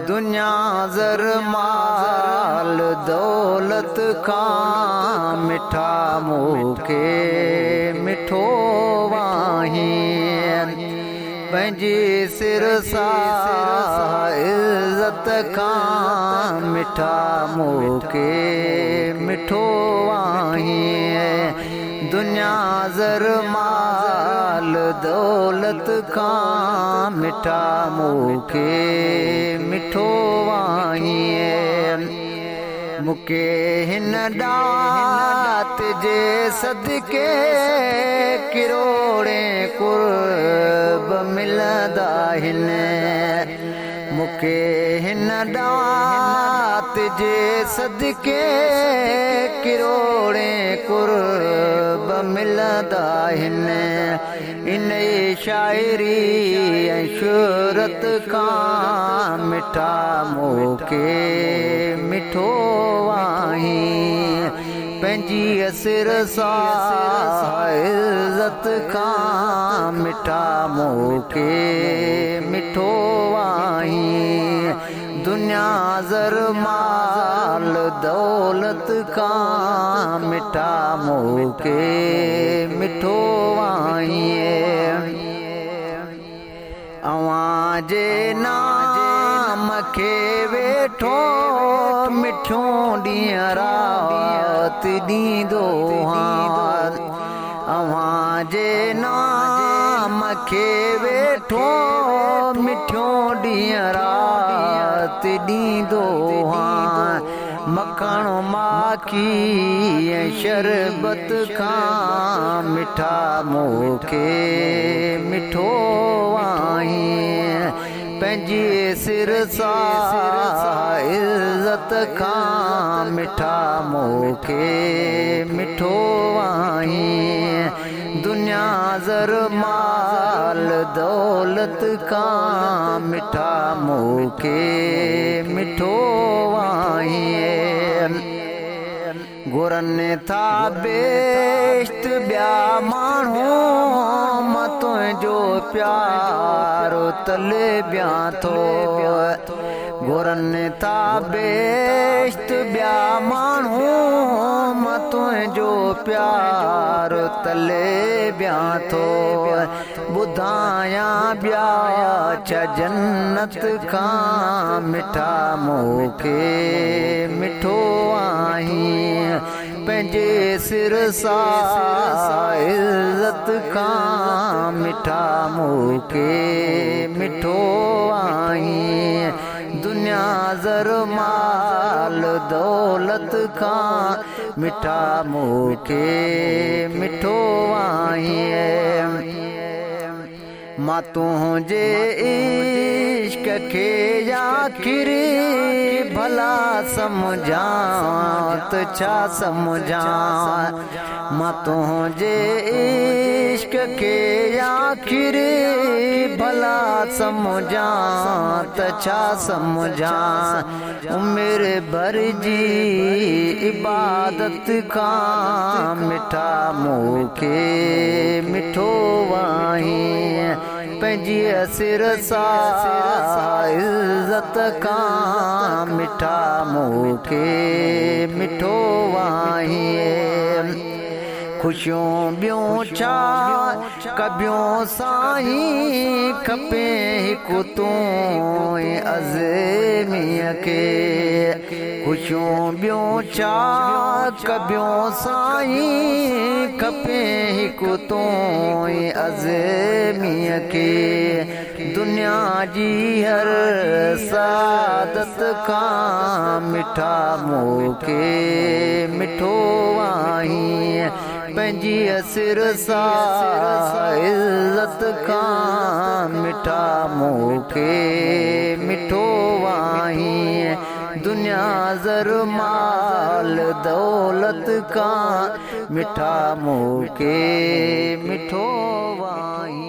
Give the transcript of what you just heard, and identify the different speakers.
Speaker 1: दुनिया ज़र माल दौलत खां मिठा मूंखे मिठो वाहीं पंहिंजी सिर सां इज़त खां मिठा मूंखे मिठो वाहीं दुनिया ज़र माल दौलत खां मिठा मूंखे मिठो वाहीं मूंखे हिन ॾात जे सदके किरोड़े कुर्ब मिलंदा आहिनि मूंखे हिन ॾात जे सदके किरोड़े कुर्ब मिलंदा आहिनि इन शाइरी ऐं शोहरत खां मिठा मूंखे मिठो वाहीं पंहिंजी सिर सां इज़त खां मिठा मूंखे मिठो वाहीं दुनिया ज़र माल दौलत खां मिठा मूंखे मिठो वाहीं अवां जे नाम खे वेठो मिठियूं ॾींहं राति ॾींदो अवां जे नाम खे वेठो मिठियूं ॾींहं राति ॾींदो मखण माखी ऐं शरबत खां मिठा मूंखे मिठो वाहीं पंहिंजी सिर सां इज़त खां मिठा मूंखे मिठो वाहीं दुनिया ज़र माल दौलत खां मिठा मूंखे मिठो वाहीं घुरनि था बेश्त ॿिया माण्हू मां तुंहिंजो प्यारो तलबियां थो घुरनि था बेश्त ॿिया माण्हू मां तुंहिंजो प्यारो तलबियां थो ॿुधायां ॿिया छा जन्नत खां मिठा मूंखे मिठो आहीं पंहिंजे सिर सां इज़त खां मिठा मूंखे मिठो आहीं दुनिया ज़र माल दौलत खां मिठा मूंखे मिठो आहीं मां तुंहिंजे इश्क खे आख़िरी भला सम्झां त छा सम्झां मां तुंहिंजे इश्क खे आख़िरी भला सम्झां त छा सम्झां उमिरि भर जी इबादत खां मिठा मूंखे मिठो वाहीं पंहिंजी सिर सां इज़त खां मिठा मूंखे मिठो वाहीं ख़ुशियूं ॿियूं छा कबियूं साईं खपे हिकु तूं अज़मीअ खे ख़ुशियूं ॿियूं छा कबियूं साईं खपे हिकु तूं अज़मीअ खे दुनिया जी हर सादत खां मिठा मूंखे मिठो वाहीं पंहिंजी सिर सां इज़त खां मिठा मूंखे मिठो वाहीं दुनिया ज़र माल दौलत खां मिठा मूंखे मिठो वाहीं।